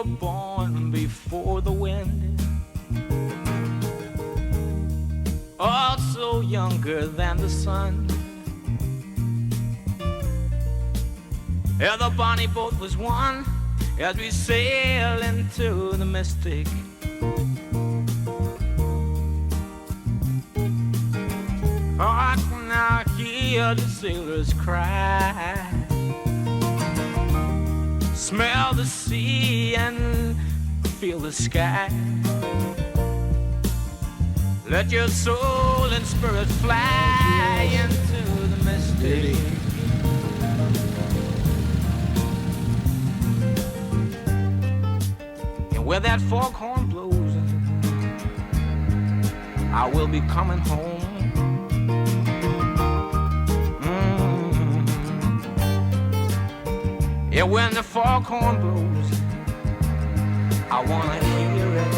were born before the wind, also younger than the sun. Yeah, the bonnie boat was one as we sail into the mystic. Oh, I can now hear the sailors cry, smell the sea and feel the sky. Let your soul and spirit fly into the mystic. And where that foghorn blows, I will be coming home. Yeah, when the foghorn blows, I wanna hear it.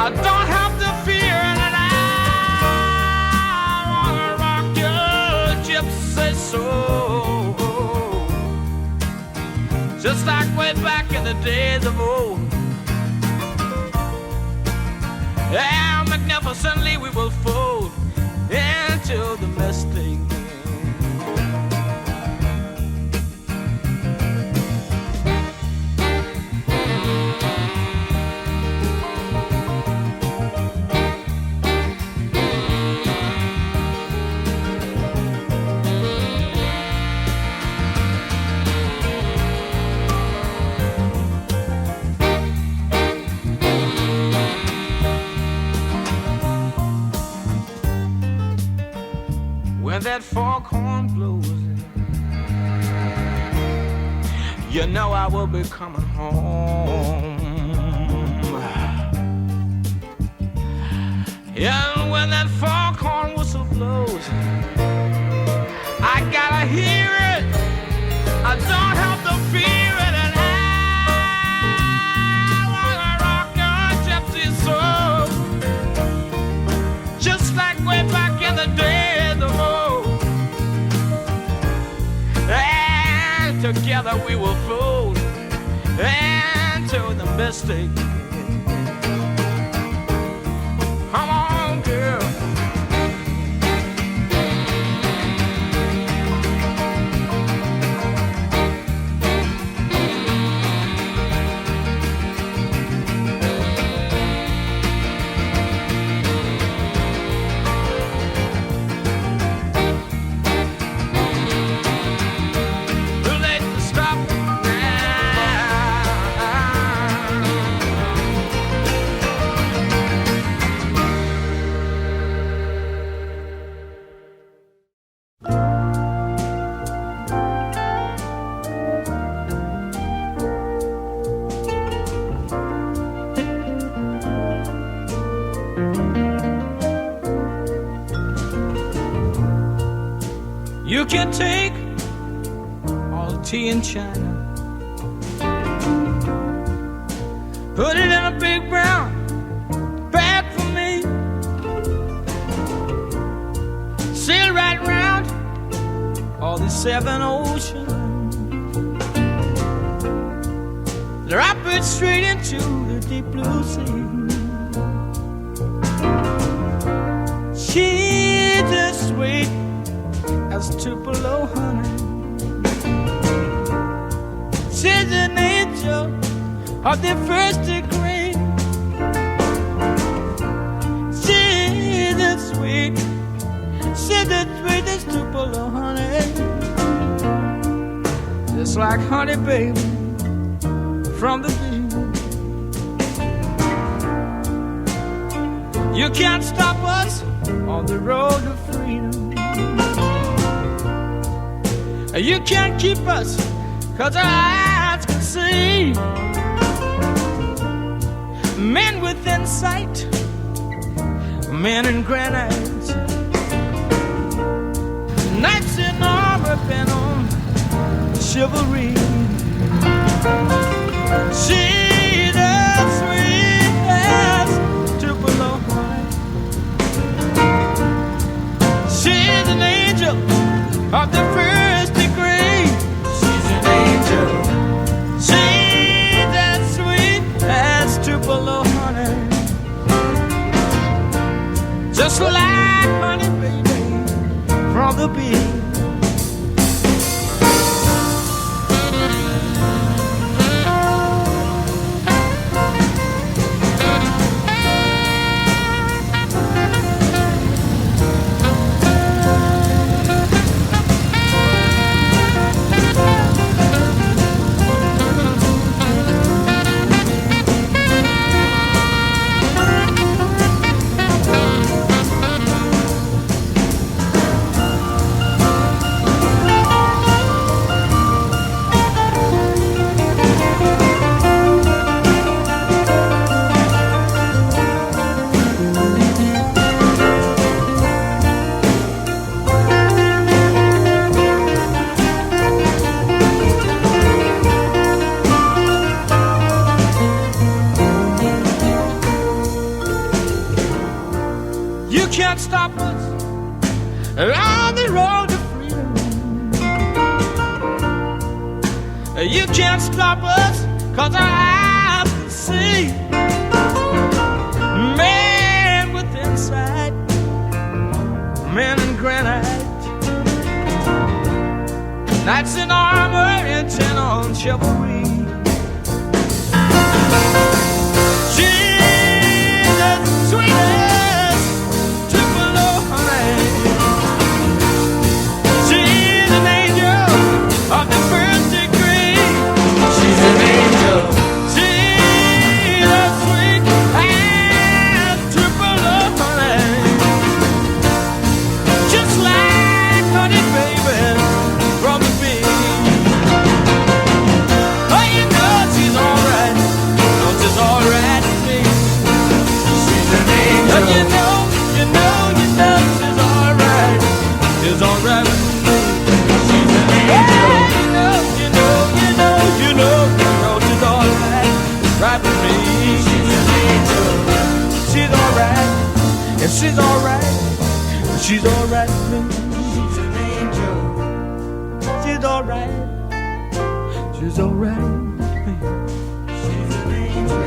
I don't have to fear it, and I wanna rock your gypsy soul, just like way back in the days of old. Yeah, magnificently we will fold into the mystic. When that foghorn blows, you know I will be coming home. Yeah, and when that foghorn whistle blows, I gotta hear it. I don't have to fear it, and I wanna rock your gypsy soul, just like way back in the days of old. And together we will fold into the mystic. Come on, girl. You can take all the tea in China, put it in a big brown bag for me, sail right round all the 7 oceans, drop it straight into the deep blue sea. She's as sweet as Tupelo honey. She's an angel of the first degree. She's as sweet, she's as sweet as Tupelo honey. Just like honey, baby, from the bee. You can't stop us on the road to freedom. You can't keep us, 'cause our eyes can see. Men with insight, men in granite, knights in armor bent on chivalry. She's as sweet as Tupelo honey. She's an angel of the first degree. She's an angel. She's on the road to freedom. You can't stop us, 'cause our eyes can see man with insight, man in granite, knights in armor intent on chivalry. She's the sweetest Tupelo honey. She's an angel of the first degree. She's an angel. She's a sweet and Tupelo honey. Just like honey, baby, from the bee. Oh, you know she's alright. No, she's alright to me. She's an angel. Oh, you know she's alright. She's alright with me. She's an angel. You know she's alright, right with me. She's an angel. She's alright, and she's alright, and she's alright with me. She's an angel. She's alright, she's alright with me. She's an angel,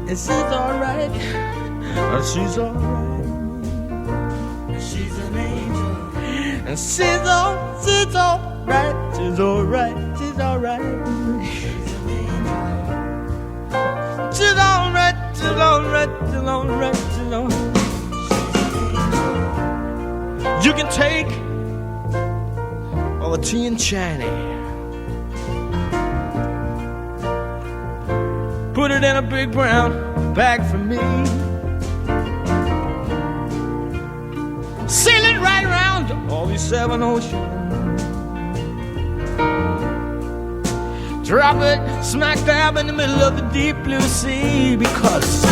and she's alright, and she's alright. She's an angel, and she's alright, she's alright, she's alright. She's alright, she's alright, she's alright, she's alright. You can take all the tea and China, put it in a big brown bag for me, sail it right around all these 7 oceans. Drop it smack dab in the middle of the deep blue sea, because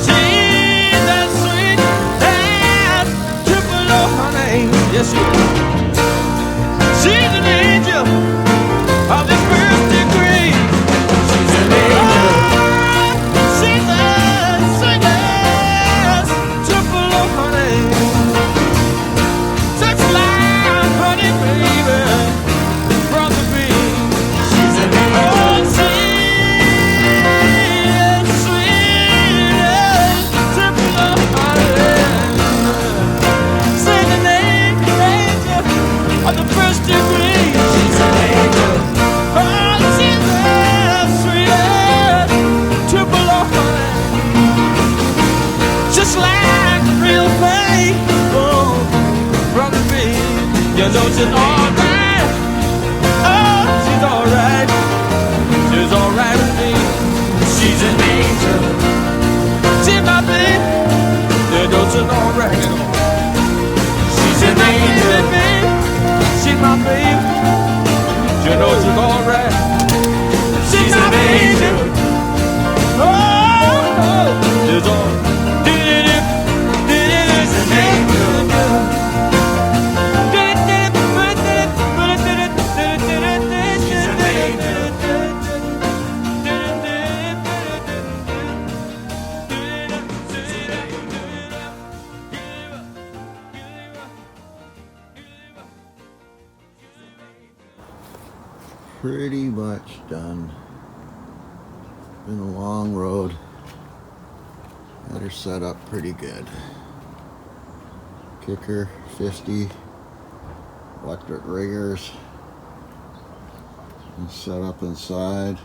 she's that sweet and Tupelo honey. Yes, she is. She's an angel of the first degree. She's an angel. She's that sweet and Tupelo honey. Just like honey, baby, from the bee. You know she's alright. Oh, she's alright. She's alright with me. She's an angel. She's my baby. You know she's alright. She's an angel. She's my baby. You know she's alright. She's an angel. Oh, she's alright. She's an angel. Pretty much done. Been a long road. Got her set up pretty good. Kicker 50, electric riggers, and set up inside.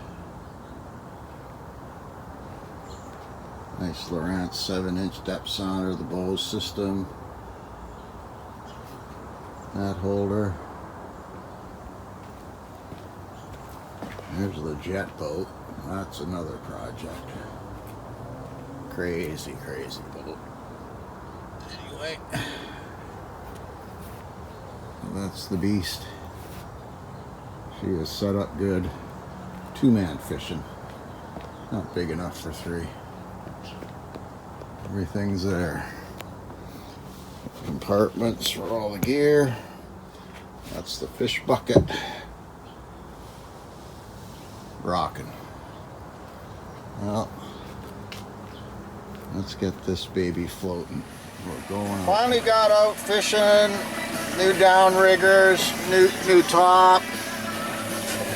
Nice Lowrance 7-inch depth sounder, the Bose system. That holder. There's the jet boat. That's another project. Crazy boat. Anyway, that's the beast. She is set up good. 2-man fishing. Not big enough for 3. Everything's there. Compartments for all the gear. That's the fish bucket. Rocking. Well, let's get this baby floating. We're going out. Finally got out fishing. New downriggers, new top,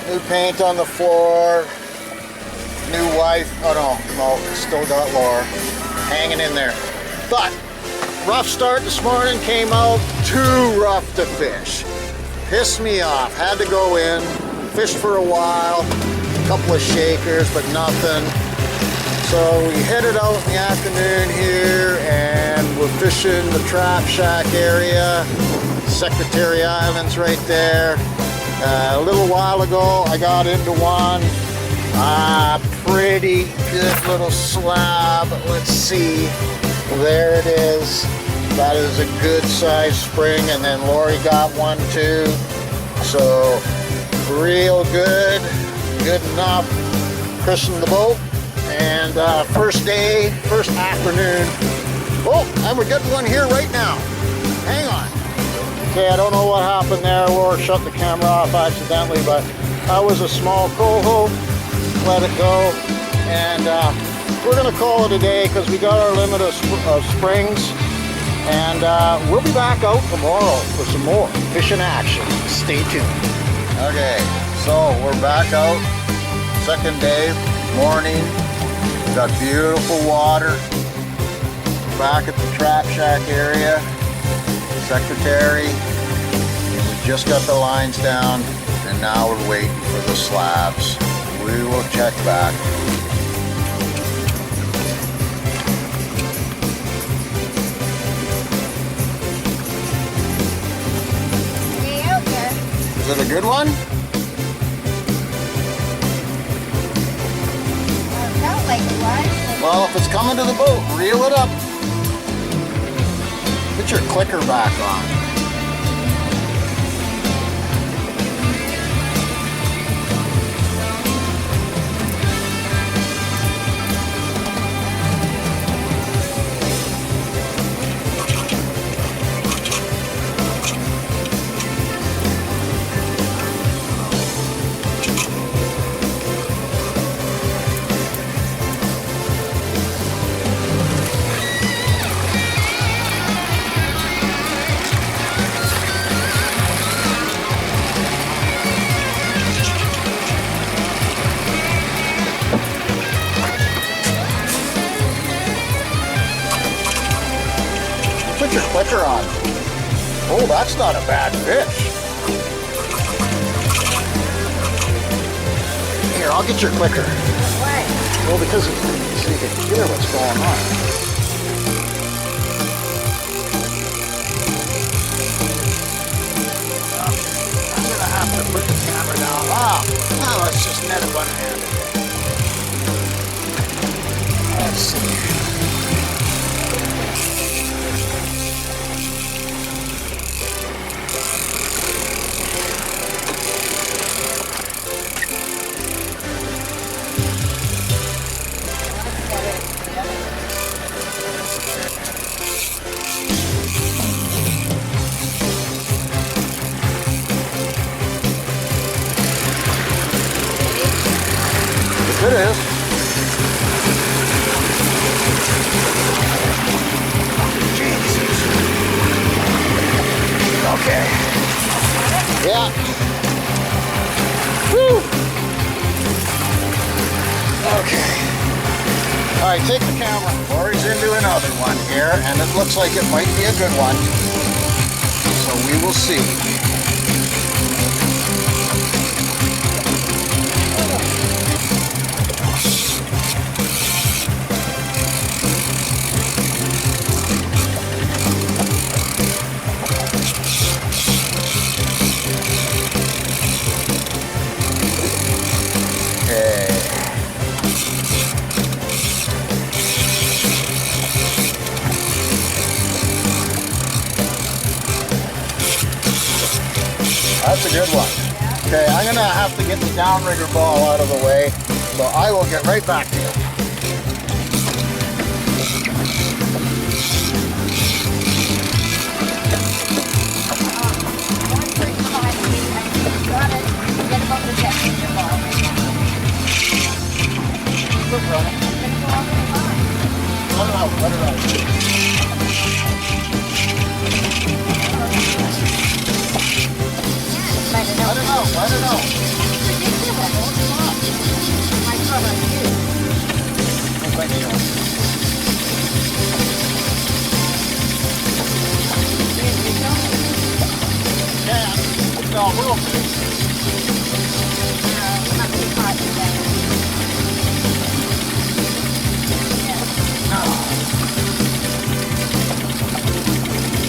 new paint on the floor, new wife. Oh no, still got Laura hanging in there. But rough start this morning. Came out too rough to fish. Pissed me off. Had to go in, fished for a while, a couple of shakers, but nothing. So we headed out in the afternoon here, and we're fishing the Trap Shack area. Secretary Island's right there. A little while ago, I got into one. Pretty good little slab. Let's see. There it is. That is a good size spring, and then Lori got one too. So real good, good enough. Christened the boat, and first day, first afternoon. Oh, and we're getting one here right now. Hang on. Okay, I don't know what happened there. Laura shut the camera off accidentally, but that was a small coho. Let it go, and we're gonna call it a day because we got our limit of springs. And we'll be back out tomorrow for some more fishing action. Stay tuned. Okay, so we're back out. Second day, morning. We've got beautiful water. Back at the Trap Shack area. Secretary. We just got the lines down, and now we're waiting for the slabs. We will check back. Is it a good one? Sounds like it was. Well, if it's coming to the boat, reel it up. Put your clicker back on. Put your clicker on. Oh, that's not a bad fish. Here, I'll get your clicker. Why? Well, because so you can hear what's going on. I'm gonna have to put the camera down. Oh, let's just net it one hand. Let's see. It is. Jesus. Okay. Yeah. Woo. Okay. All right, take the camera. Lori's into another one here, and it looks like it might be a good one. So we will see. That's a good one. Okay, I'm gonna have to get the downrigger ball out of the way, so I will get right back to you. Let it out, let it out. out, let it out. My God, on you. I think so. Yeah, no, we're okay. It must be hot today.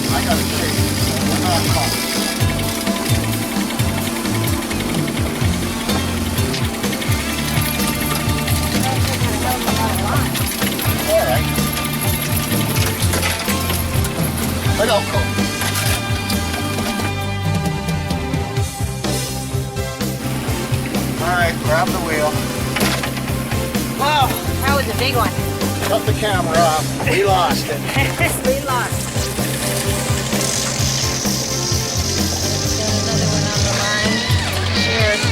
I got a shake. We're not caught. All right. Let go. All right, grab the wheel. Whoa, that was a big one. Cut the camera off. We lost it. We lost. Got another one on the line. Cheers.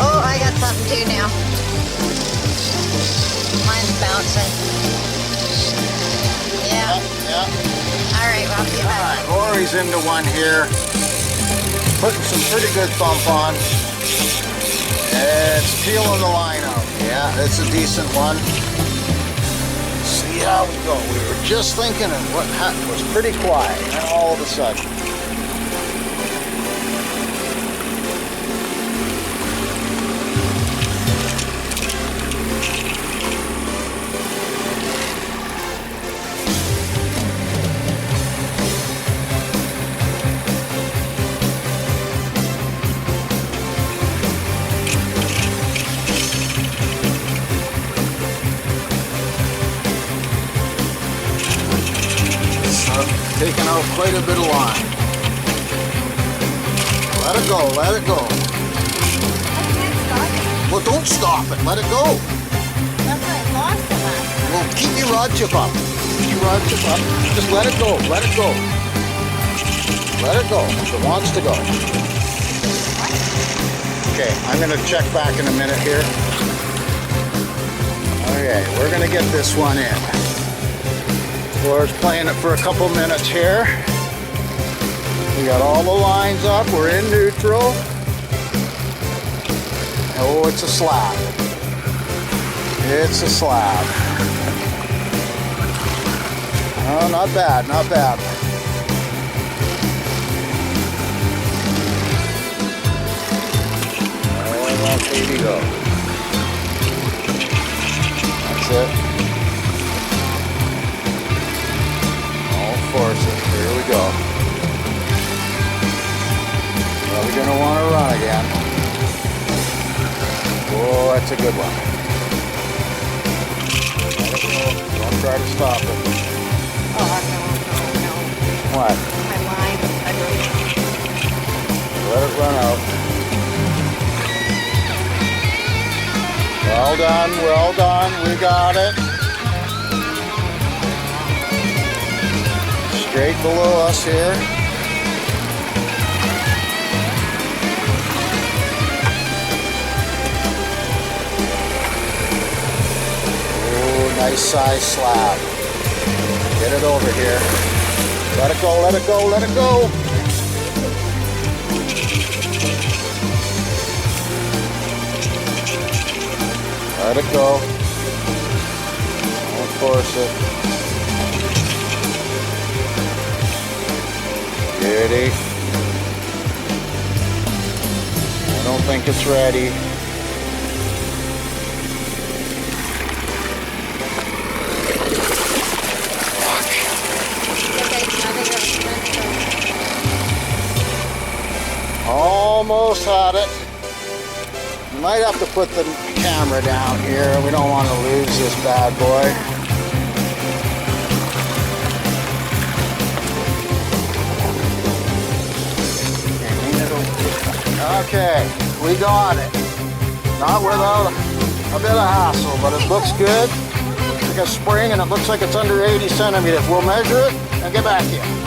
Oh, I got something too now. Mine's bouncing. Yeah. Yeah. All right, well, I'll get All back. right, Lori's into one here. Putting some pretty good thump on. It's peeling the line out. Yeah, it's a decent one. See how we go. We were just thinking of what was pretty quiet, and all of a sudden. Taking out quite a bit of line. Let it go, let it go. Well, don't stop it, let it go. That's why I lost it last time. Well, keep your rod tip up. Keep your rod tip up. Just let it go, let it go. Let it go, if it wants to go. Okay, I'm gonna check back in a minute here. Okay, we're gonna get this one in. Laura's playing it for a couple minutes here. We got all the lines up. We're in neutral. Oh, it's a slab. It's a slab. Oh, not bad, not bad. Oh, well, baby, go. That's it. Force it. Here we go. Probably gonna want to run again. Oh, that's a good one. Don't try to stop it. Oh, no. What? My line is ugly. Let it run out. Well done, well done. We got it. Straight below us here. Oh, nice size slab. Get it over here. Let it go, let it go, let it go. Let it go. Don't force it. Ready? I don't think it's ready. Almost had it. Might have to put the camera down here. We don't want to lose this bad boy. Okay, we got it. Not without a bit of hassle, but it looks good. like a spring and it looks like it's under 80 centimeters. We'll measure it and get back to you.